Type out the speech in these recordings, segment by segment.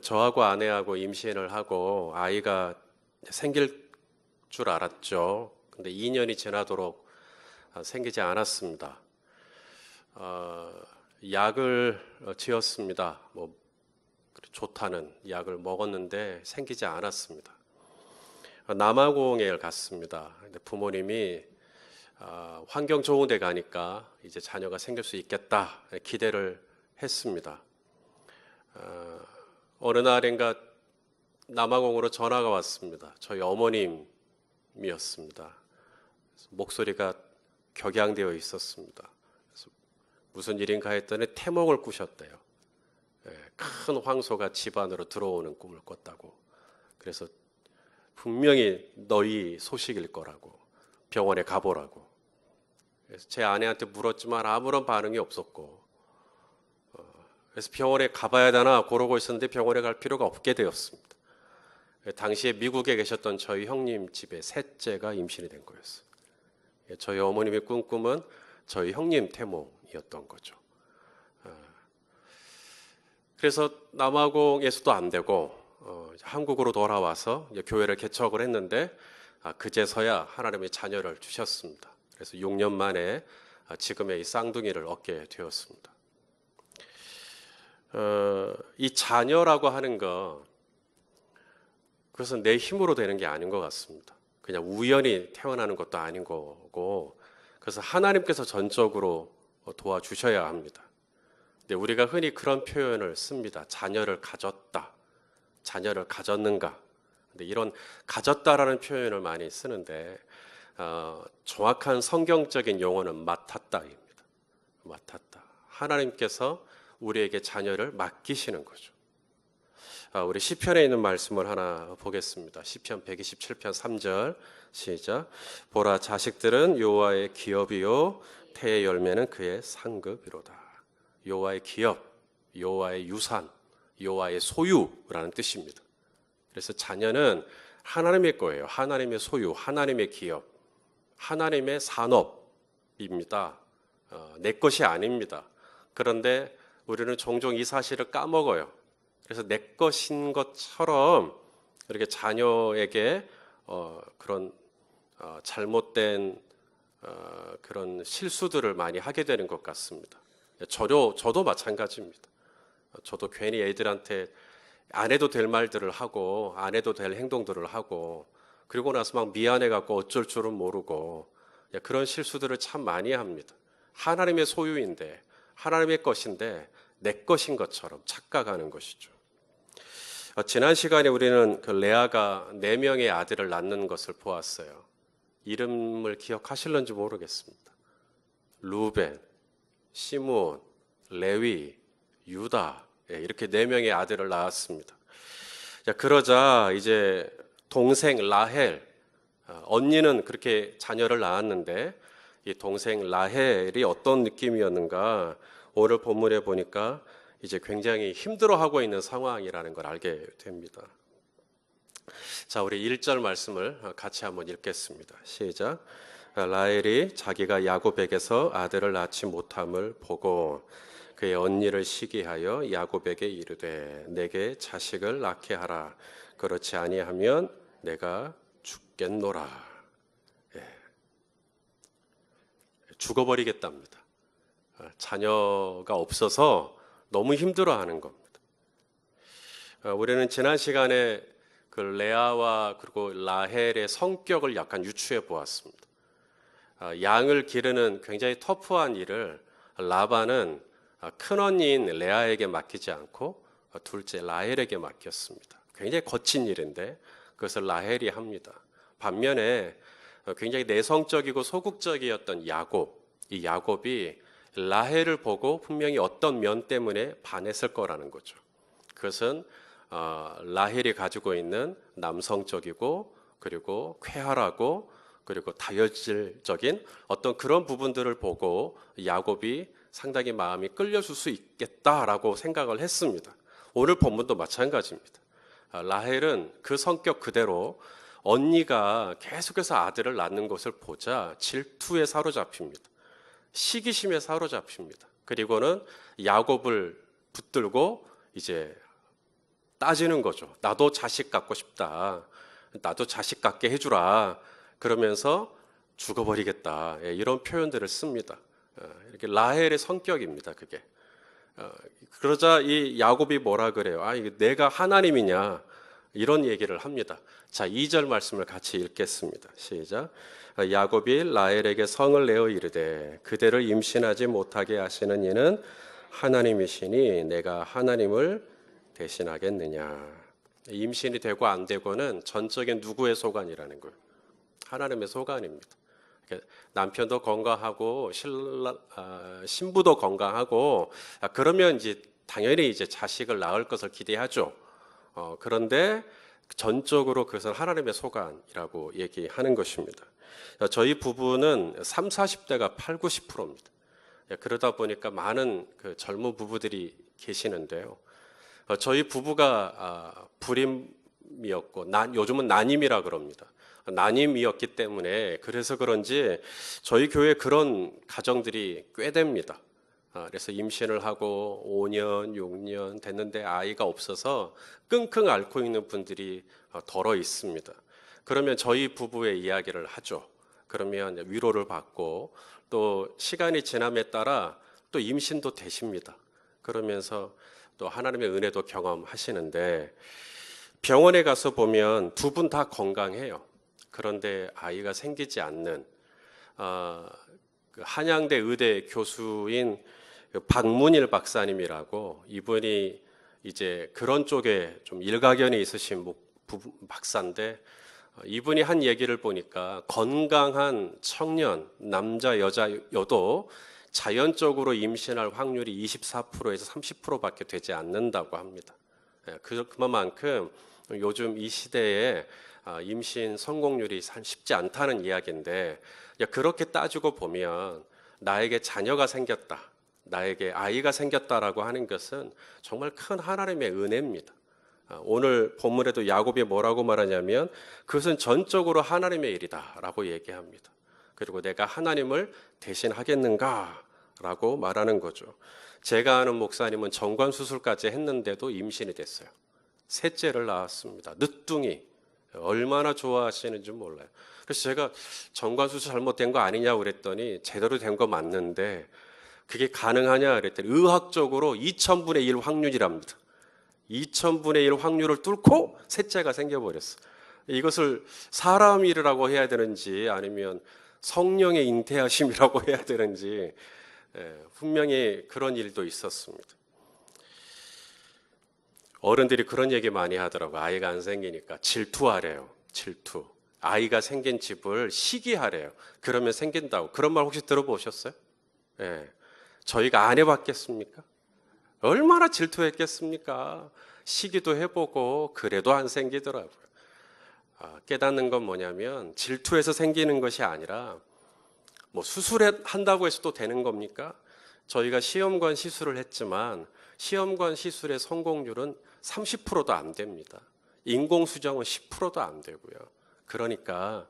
저하고 아내하고 임신을 하고 아이가 생길 줄 알았죠. 근데 2년이 지나도록 생기지 않았습니다. 약을 지었습니다. 좋다는 약을 먹었는데 생기지 않았습니다. 남아공에 갔습니다. 근데 부모님이 환경 좋은 데 가니까 이제 자녀가 생길 수 있겠다 기대를 했습니다. 어느 날인가 남아공으로 전화가 왔습니다. 저희 어머님이었습니다. 목소리가 격양되어 있었습니다. 그래서 무슨 일인가 했더니 태몽을 꾸셨대요. 큰 황소가 집 안으로 들어오는 꿈을 꿨다고. 그래서 분명히 너희 소식일 거라고, 병원에 가보라고. 그래서 제 아내한테 물었지만 아무런 반응이 없었고, 그래서 병원에 가봐야 되나 고르고 있었는데 병원에 갈 필요가 없게 되었습니다. 당시에 미국에 계셨던 저희 형님 집에 셋째가 임신이 된 거였어요. 저희 어머님이 꾼 꿈은 저희 형님 태몽이었던 거죠. 그래서 남아공에서도 안 되고 한국으로 돌아와서 교회를 개척을 했는데 그제서야 하나님의 자녀를 주셨습니다. 그래서 6년 만에 지금의 이 쌍둥이를 얻게 되었습니다. 이 자녀라고 하는 거, 그것은 내 힘으로 되는 게 아닌 것 같습니다. 그냥 우연히 태어나는 것도 아닌 거고, 그래서 하나님께서 전적으로 도와주셔야 합니다. 근데 우리가 흔히 그런 표현을 씁니다. 자녀를 가졌다, 자녀를 가졌는가. 근데 이런 가졌다라는 표현을 많이 쓰는데 정확한 성경적인 용어는 맡았다입니다. 맡았다. 하나님께서 우리에게 자녀를 맡기시는 거죠. 우리 시편에 있는 말씀을 하나 보겠습니다. 시편 127편 3절 시작. 보라, 자식들은 여호와의 기업이요 태의 열매는 그의 상급이로다. 여호와의 기업, 여호와의 유산, 여호와의 소유라는 뜻입니다. 그래서 자녀는 하나님의 거예요. 하나님의 소유, 하나님의 기업, 하나님의 산업입니다. 내 것이 아닙니다. 그런데 우리는 종종 이 사실을 까먹어요. 그래서 내 것인 것처럼 이렇게 자녀에게 그런 잘못된 그런 실수들을 많이 하게 되는 것 같습니다. 저도 마찬가지입니다. 저도 괜히 애들한테 안 해도 될 말들을 하고 안 해도 될 행동들을 하고 그리고 나서 막 미안해갖고 어쩔 줄은 모르고 그런 실수들을 참 많이 합니다. 하나님의 소유인데, 하나님의 것인데 내 것인 것처럼 착각하는 것이죠. 지난 시간에 우리는 그 레아가 4명의 아들을 낳는 것을 보았어요. 이름을 기억하실런지 모르겠습니다. 루벤, 시므온, 레위, 유다, 이렇게 4명의 아들을 낳았습니다. 그러자 이제 동생 라헬, 언니는 그렇게 자녀를 낳았는데 이 동생 라헬이 어떤 느낌이었는가, 오늘 본문에 보니까 이제 굉장히 힘들어하고 있는 상황이라는 걸 알게 됩니다. 자, 우리 1절 말씀을 같이 한번 읽겠습니다. 시작. 라헬이 자기가 야곱에게서 아들을 낳지 못함을 보고 그의 언니를 시기하여 야곱에게 이르되 내게 자식을 낳게 하라. 그렇지 아니하면 내가 죽겠노라. 죽어버리겠답니다. 자녀가 없어서 너무 힘들어하는 겁니다. 우리는 지난 시간에 그 레아와 그리고 라헬의 성격을 약간 유추해 보았습니다. 양을 기르는 굉장히 터프한 일을 라반은 큰언니인 레아에게 맡기지 않고 둘째 라헬에게 맡겼습니다. 굉장히 거친 일인데 그것을 라헬이 합니다. 반면에 굉장히 내성적이고 소극적이었던 야곱, 이 야곱이 라헬을 보고 분명히 어떤 면 때문에 반했을 거라는 거죠. 그것은 라헬이 가지고 있는 남성적이고 그리고 쾌활하고 그리고 다혈질적인 어떤 그런 부분들을 보고 야곱이 상당히 마음이 끌려줄 수 있겠다라고 생각을 했습니다. 오늘 본문도 마찬가지입니다. 라헬은 그 성격 그대로 언니가 계속해서 아들을 낳는 것을 보자 질투에 사로잡힙니다. 시기심에 사로잡힙니다. 그리고는 야곱을 붙들고 이제 따지는 거죠. 나도 자식 갖고 싶다. 나도 자식 갖게 해주라. 그러면서 죽어버리겠다. 이런 표현들을 씁니다. 이렇게 라헬의 성격입니다. 그게. 그러자 이 야곱이 뭐라 그래요? 이게 내가 하나님이냐? 이런 얘기를 합니다. 자, 2절 말씀을 같이 읽겠습니다. 시작. 야곱이 라헬에게 성을 내어 이르되 그대를 임신하지 못하게 하시는 이는 하나님이시니 내가 하나님을 대신하겠느냐. 임신이 되고 안 되고는 전적인 누구의 소관이라는 거예요. 하나님의 소관입니다. 남편도 건강하고 신부도 건강하고 그러면 이제 당연히 이제 자식을 낳을 것을 기대하죠. 그런데 전적으로 그것은 하나님의 소관이라고 얘기하는 것입니다. 저희 부부는 3, 40대가 8, 90%입니다. 그러다 보니까 많은 그 젊은 부부들이 계시는데요. 저희 부부가 불임이었고 요즘은 난임이라 그럽니다. 난임이었기 때문에 그래서 그런지 저희 교회 그런 가정들이 꽤 됩니다. 그래서 임신을 하고 5년, 6년 됐는데 아이가 없어서 끙끙 앓고 있는 분들이 덜어 있습니다. 그러면 저희 부부의 이야기를 하죠. 그러면 위로를 받고 또 시간이 지남에 따라 또 임신도 되십니다. 그러면서 또 하나님의 은혜도 경험하시는데 병원에 가서 보면 두 분 다 건강해요. 그런데 아이가 생기지 않는 그 한양대 의대 교수인 박문일 박사님이라고 이분이 이제 그런 쪽에 좀 일가견이 있으신 박사인데 이분이 한 얘기를 보니까 건강한 청년 남자 여자여도 자연적으로 임신할 확률이 24%에서 30%밖에 되지 않는다고 합니다. 그만큼 요즘 이 시대에 임신 성공률이 쉽지 않다는 이야기인데 그렇게 따지고 보면 나에게 자녀가 생겼다, 나에게 아이가 생겼다라고 하는 것은 정말 큰 하나님의 은혜입니다. 오늘 본문에도 야곱이 뭐라고 말하냐면 그것은 전적으로 하나님의 일이다라고 얘기합니다. 그리고 내가 하나님을 대신하겠는가라고 말하는 거죠. 제가 아는 목사님은 정관 수술까지 했는데도 임신이 됐어요. 셋째를 낳았습니다. 늦둥이. 얼마나 좋아하시는지 몰라요. 그래서 제가 정관 수술 잘못된 거 아니냐고 그랬더니 제대로 된 거 맞는데 그게 가능하냐 그랬더니 의학적으로 2000분의 1 확률이랍니다. 2000분의 1 확률을 뚫고 셋째가 생겨버렸어요. 이것을 사람 일이라고 해야 되는지 아니면 성령의 잉태하심이라고 해야 되는지 분명히 그런 일도 있었습니다. 어른들이 그런 얘기 많이 하더라고요. 아이가 안 생기니까 질투하래요. 질투. 아이가 생긴 집을 시기하래요. 그러면 생긴다고. 그런 말 혹시 들어보셨어요? 저희가 안 해봤겠습니까? 얼마나 질투했겠습니까? 시기도 해보고 그래도 안 생기더라고요. 깨닫는 건 뭐냐면 질투해서 생기는 것이 아니라 뭐 수술한다고 해서 또 되는 겁니까? 저희가 시험관 시술을 했지만 시험관 시술의 성공률은 30%도 안 됩니다. 인공수정은 10%도 안 되고요. 그러니까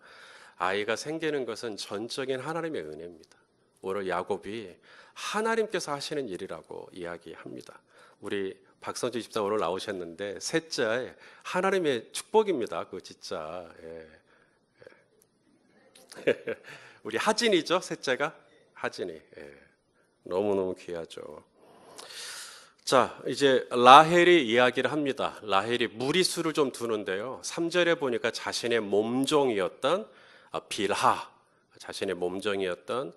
아이가 생기는 것은 전적인 하나님의 은혜입니다. 오늘 야곱이 하나님께서 하시는 일이라고 이야기합니다. 우리 박선주 집사 오늘 나오셨는데 셋째 하나님의 축복입니다. 그거 진짜. 우리 하진이죠, 셋째가 하진이. 너무너무 귀하죠. 자, 이제 라헬이 이야기를 합니다. 라헬이 무리수를 좀 두는데요. 3절에 보니까 자신의 몸종이었던 빌하, 자신의 몸종이었던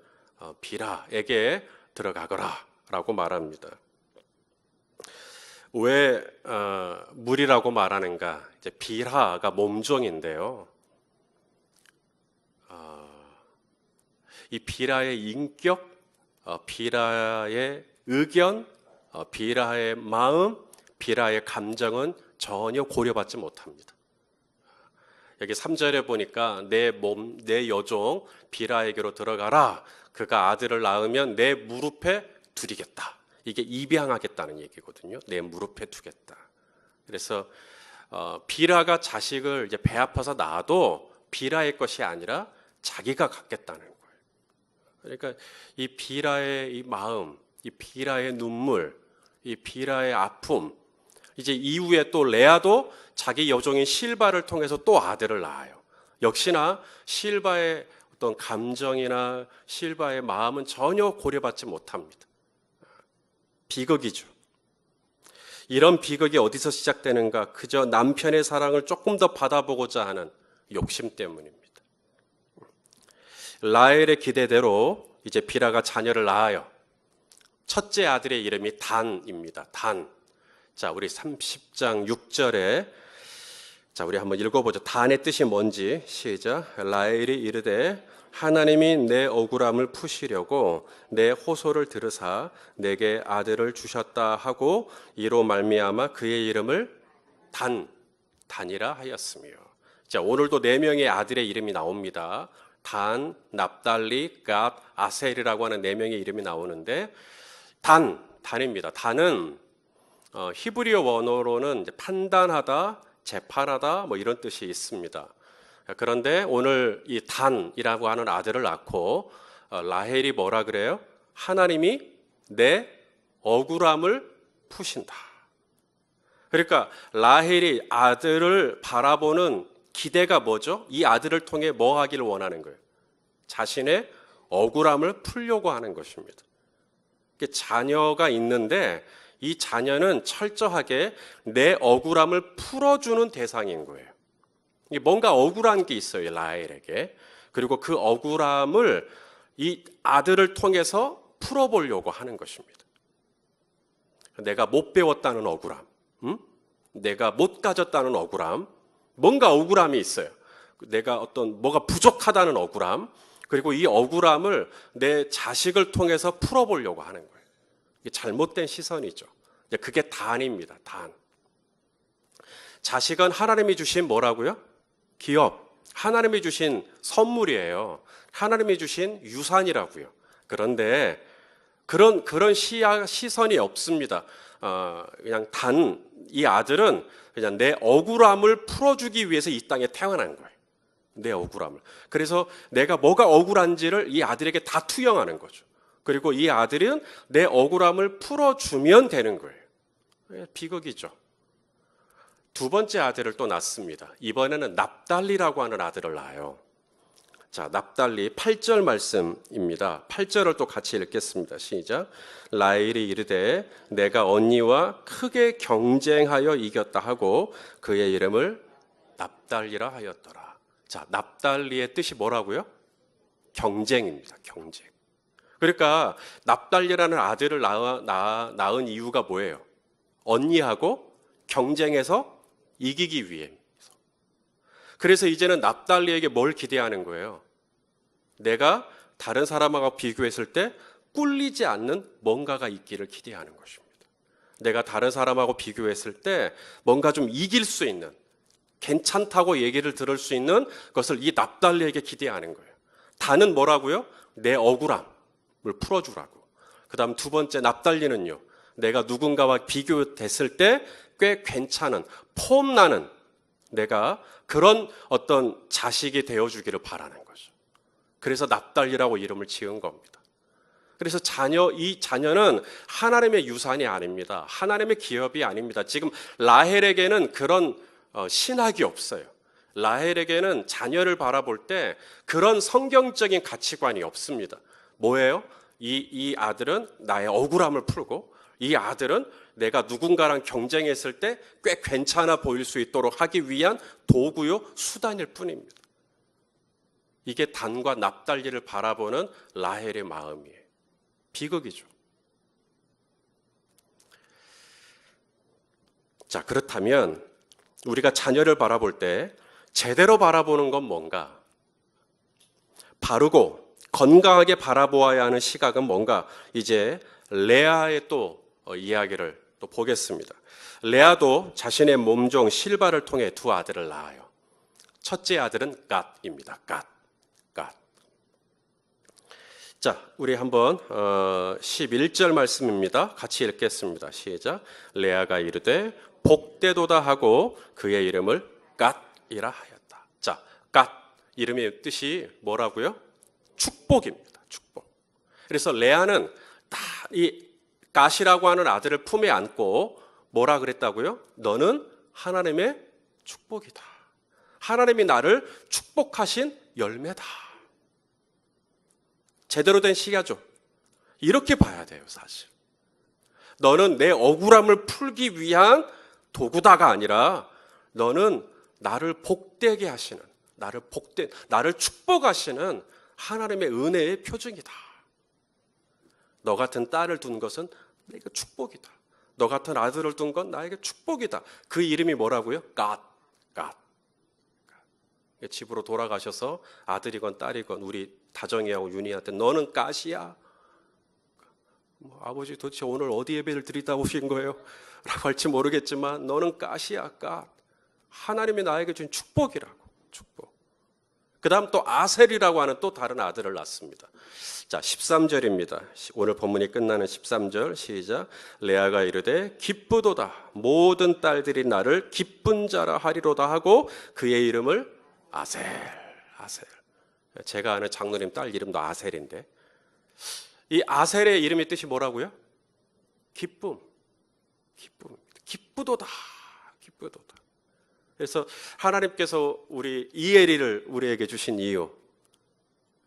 빌하에게 들어가거라 라고 말합니다. 왜 무리라고 말하는가? 이제 빌하가 몸종인데요. 이 빌하의 인격, 빌하의 의견, 빌하의 마음, 빌하의 감정은 전혀 고려받지 못합니다. 여기 3절에 보니까 내 여종 빌하에게로 들어가라. 그가 아들을 낳으면 내 무릎에 두리겠다. 이게 입양하겠다는 얘기거든요. 내 무릎에 두겠다. 그래서 빌하가 자식을 이제 배 아파서 낳아도 빌하의 것이 아니라 자기가 갖겠다는 거예요. 그러니까 이 빌하의 이 마음, 이 빌하의 눈물, 이 빌하의 아픔, 이제 이후에 또 레아도 자기 여종인 실바를 통해서 또 아들을 낳아요. 역시나 실바의 어떤 감정이나 실바의 마음은 전혀 고려받지 못합니다. 비극이죠. 이런 비극이 어디서 시작되는가? 그저 남편의 사랑을 조금 더 받아보고자 하는 욕심 때문입니다. 라헬의 기대대로 이제 비라가 자녀를 낳아요. 첫째 아들의 이름이 단입니다. 단. 자, 우리 30장 6절에 자, 우리 한번 읽어보죠. 단의 뜻이 뭔지. 시작. 라헬이 이르되 하나님이 내 억울함을 푸시려고 내 호소를 들으사 내게 아들을 주셨다 하고 이로 말미암아 그의 이름을 단이라 하였으며. 자, 오늘도 네 명의 아들의 이름이 나옵니다. 단, 납달리, 갓, 아셀이라고 하는 네 명의 이름이 나오는데 단입니다. 단은 히브리어 원어로는 이제 판단하다, 재판하다 뭐 이런 뜻이 있습니다. 그런데 오늘 이 단이라고 하는 아들을 낳고 라헬이 뭐라 그래요? 하나님이 내 억울함을 푸신다. 그러니까 라헬이 아들을 바라보는 기대가 뭐죠? 이 아들을 통해 뭐 하기를 원하는 거예요? 자신의 억울함을 풀려고 하는 것입니다. 자녀가 있는데 이 자녀는 철저하게 내 억울함을 풀어주는 대상인 거예요. 뭔가 억울한 게 있어요, 라헬에게. 그리고 그 억울함을 이 아들을 통해서 풀어보려고 하는 것입니다. 내가 못 배웠다는 억울함, 내가 못 가졌다는 억울함, 뭔가 억울함이 있어요. 내가 뭐가 부족하다는 억울함, 그리고 이 억울함을 내 자식을 통해서 풀어보려고 하는 거예요. 이게 잘못된 시선이죠. 그게 단입니다. 단. 자식은 하나님이 주신 뭐라고요? 기업. 하나님이 주신 선물이에요. 하나님이 주신 유산이라고요. 그런데 그런 시선이 없습니다. 그냥 이 아들은 그냥 내 억울함을 풀어주기 위해서 이 땅에 태어난 거예요. 내 억울함을. 그래서 내가 뭐가 억울한지를 이 아들에게 다 투영하는 거죠. 그리고 이 아들은 내 억울함을 풀어주면 되는 거예요. 비극이죠. 두 번째 아들을 또 낳습니다. 이번에는 납달리라고 하는 아들을 낳아요. 자, 납달리 8절 말씀입니다. 8절을 또 같이 읽겠습니다. 시작. 라헬이 이르되 내가 언니와 크게 경쟁하여 이겼다 하고 그의 이름을 납달리라 하였더라. 자, 납달리의 뜻이 뭐라고요? 경쟁입니다. 경쟁. 그러니까 납달리라는 아들을 낳은 이유가 뭐예요? 언니하고 경쟁해서 이기기 위해. 그래서 이제는 납달리에게 뭘 기대하는 거예요? 내가 다른 사람하고 비교했을 때 꿀리지 않는 뭔가가 있기를 기대하는 것입니다. 내가 다른 사람하고 비교했을 때 뭔가 좀 이길 수 있는, 괜찮다고 얘기를 들을 수 있는 것을 이 납달리에게 기대하는 거예요. 다는 뭐라고요? 내 억울함을 풀어주라고. 그 다음 두 번째 납달리는요, 내가 누군가와 비교됐을 때 꽤 괜찮은, 폼나는 내가 그런 어떤 자식이 되어주기를 바라는 거죠. 그래서 납달리라고 이름을 지은 겁니다. 그래서 이 자녀는 하나님의 유산이 아닙니다. 하나님의 기업이 아닙니다. 지금 라헬에게는 그런 신학이 없어요. 라헬에게는 자녀를 바라볼 때 그런 성경적인 가치관이 없습니다. 뭐예요? 이 아들은 나의 억울함을 풀고 이 아들은 내가 누군가랑 경쟁했을 때 꽤 괜찮아 보일 수 있도록 하기 위한 도구요, 수단일 뿐입니다. 이게 단과 납달리를 바라보는 라헬의 마음이에요. 비극이죠. 자, 그렇다면 우리가 자녀를 바라볼 때 제대로 바라보는 건 뭔가? 바르고 건강하게 바라보아야 하는 시각은 뭔가? 이제 레아의 또 이야기를 또 보겠습니다. 레아도 자신의 몸종 실바를 통해 두 아들을 낳아요. 첫째 아들은 갓입니다. 갓. 자, 우리 한번 11절 말씀입니다. 같이 읽겠습니다. 시작. 레아가 이르되 복되도다 하고 그의 이름을 갓이라 하였다. 자, 갓 이름의 뜻이 뭐라고요? 축복입니다. 축복. 그래서 레아는 다 이 갓이라고 하는 아들을 품에 안고 뭐라 그랬다고요? 너는 하나님의 축복이다. 하나님이 나를 축복하신 열매다. 제대로 된 시가죠. 이렇게 봐야 돼요, 사실. 너는 내 억울함을 풀기 위한 도구다가 아니라 너는 나를 복되게 하시는, 나를 축복하시는 하나님의 은혜의 표징이다. 너 같은 딸을 둔 것은 내게 축복이다. 너 같은 아들을 둔 건 나에게 축복이다. 그 이름이 뭐라고요? God. 집으로 돌아가셔서 아들이건 딸이건 우리 다정이하고 윤희한테 너는 가시야. 아버지 도대체 오늘 어디 예배를 드리다 오신 거예요? 라고 할지 모르겠지만 너는 가시야. God. 하나님이 나에게 준 축복이라고. 축복. 그 다음 또 아셀이라고 하는 또 다른 아들을 낳습니다. 자, 13절입니다. 오늘 본문이 끝나는 13절 시작. 레아가 이르되 기쁘도다. 모든 딸들이 나를 기쁜 자라 하리로다 하고 그의 이름을 아셀. 제가 아는 장로님 딸 이름도 아셀인데 이 아셀의 이름의 뜻이 뭐라고요? 기쁨. 기쁘도다. 그래서 하나님께서 우리 이엘이를 우리에게 주신 이유,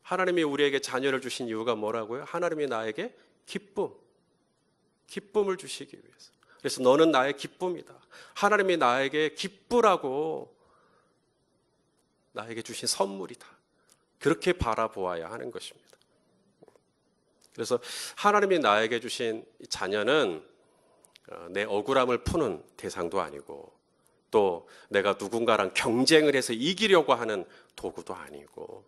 하나님이 우리에게 자녀를 주신 이유가 뭐라고요? 하나님이 나에게 기쁨을 주시기 위해서. 그래서 너는 나의 기쁨이다. 하나님이 나에게 기쁘라고 나에게 주신 선물이다. 그렇게 바라보아야 하는 것입니다. 그래서 하나님이 나에게 주신 자녀는 내 억울함을 푸는 대상도 아니고 또 내가 누군가랑 경쟁을 해서 이기려고 하는 도구도 아니고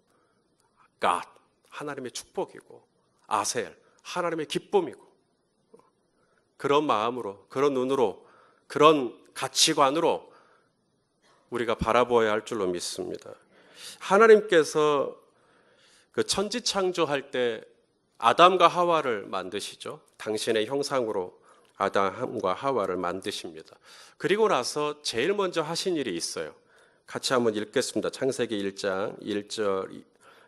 God, 하나님의 축복이고 아셀, 하나님의 기쁨이고 그런 마음으로, 그런 눈으로, 그런 가치관으로 우리가 바라보아야 할 줄로 믿습니다. 하나님께서 그 천지창조할 때 아담과 하와를 만드시죠. 당신의 형상으로 아담과 하와를 만드십니다. 그리고 나서 제일 먼저 하신 일이 있어요. 같이 한번 읽겠습니다. 창세기 1장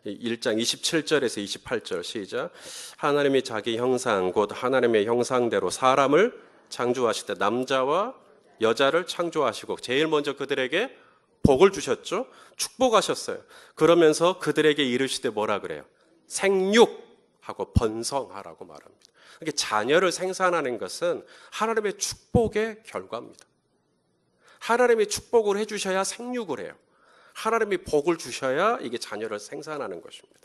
27절에서 28절 시작. 하나님이 자기 형상 곧 하나님의 형상대로 사람을 창조하실 때 남자와 여자를 창조하시고 제일 먼저 그들에게 복을 주셨죠. 축복하셨어요. 그러면서 그들에게 이르시되 뭐라 그래요? 생육하고 번성하라고 말합니다. 그러니까 자녀를 생산하는 것은 하나님의 축복의 결과입니다. 하나님이 축복을 해주셔야 생육을 해요. 하나님이 복을 주셔야 이게 자녀를 생산하는 것입니다.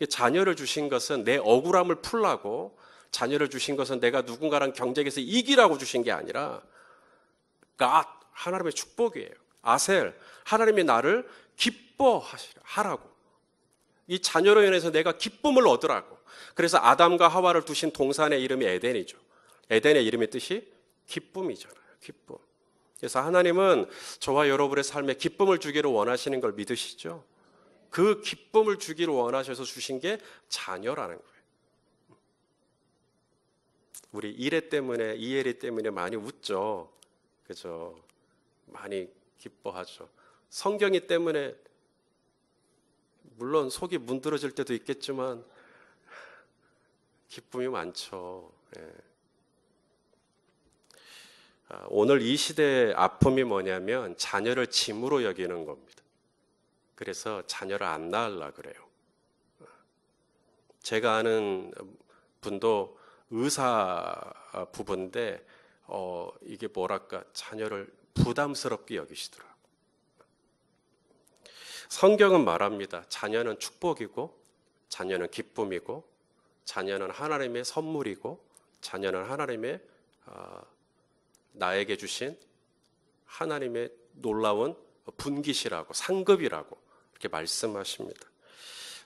자녀를 주신 것은 내 억울함을 풀라고, 자녀를 주신 것은 내가 누군가랑 경쟁해서 이기라고 주신 게 아니라 God, 하나님의 축복이에요. 아셀, 하나님이 나를 기뻐하라고. 이 자녀로 인해서 내가 기쁨을 얻으라고. 그래서 아담과 하와를 두신 동산의 이름이 에덴이죠. 에덴의 이름의 뜻이 기쁨이잖아요. 기쁨. 그래서 하나님은 저와 여러분의 삶에 기쁨을 주기를 원하시는 걸 믿으시죠? 그 기쁨을 주기를 원하셔서 주신 게 자녀라는 거예요. 우리 이엘 때문에 많이 웃죠. 그죠? 많이 기뻐하죠. 성경이 때문에 물론 속이 문드러질 때도 있겠지만 기쁨이 많죠. 예. 오늘 이 시대의 아픔이 뭐냐면 자녀를 짐으로 여기는 겁니다. 그래서 자녀를 안 낳으려고 그래요. 제가 아는 분도 의사 부부인데 이게 뭐랄까 자녀를 부담스럽게 여기시더라고요. 성경은 말합니다. 자녀는 축복이고 자녀는 기쁨이고 자녀는 하나님의 선물이고 자녀는 하나님의 나에게 주신 하나님의 놀라운 분깃이라고 상급이라고 이렇게 말씀하십니다.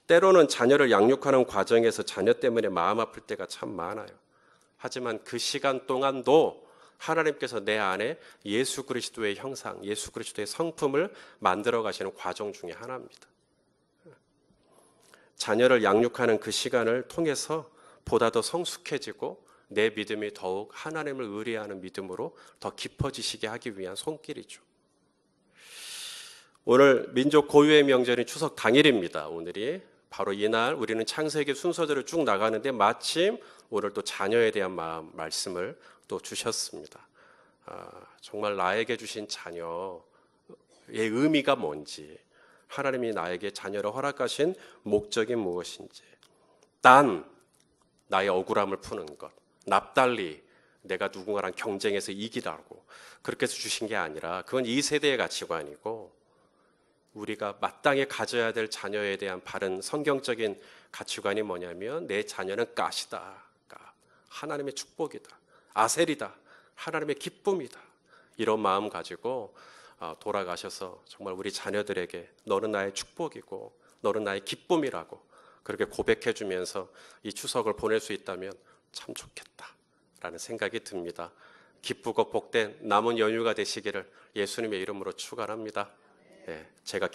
때로는 자녀를 양육하는 과정에서 자녀 때문에 마음 아플 때가 참 많아요. 하지만 그 시간 동안도 하나님께서 내 안에 예수 그리스도의 형상, 예수 그리스도의 성품을 만들어 가시는 과정 중에 하나입니다. 자녀를 양육하는 그 시간을 통해서 보다 더 성숙해지고 내 믿음이 더욱 하나님을 의뢰하는 믿음으로 더 깊어지시게 하기 위한 손길이죠. 오늘 민족 고유의 명절인 추석 당일입니다. 오늘이 바로 이날 우리는 창세기 순서대로 쭉 나가는데 마침 오늘 또 자녀에 대한 말씀을 또 주셨습니다. 정말 나에게 주신 자녀의 의미가 뭔지, 하나님이 나에게 자녀를 허락하신 목적이 무엇인지, 단 나의 억울함을 푸는 것, 납달리 내가 누군가랑 경쟁해서 이기라고 그렇게 해서 주신 게 아니라, 그건 이 세대의 가치관이고 우리가 마땅히 가져야 될 자녀에 대한 바른 성경적인 가치관이 뭐냐면, 내 자녀는 가시다, 하나님의 축복이다, 아셀이다, 하나님의 기쁨이다, 이런 마음 가지고 돌아가셔서 정말 우리 자녀들에게 너는 나의 축복이고 너는 나의 기쁨이라고 그렇게 고백해 주면서 이 추석을 보낼 수 있다면 참 좋겠다라는 생각이 듭니다. 기쁘고 복된 남은 연휴가 되시기를 예수님의 이름으로 축원합니다. 제가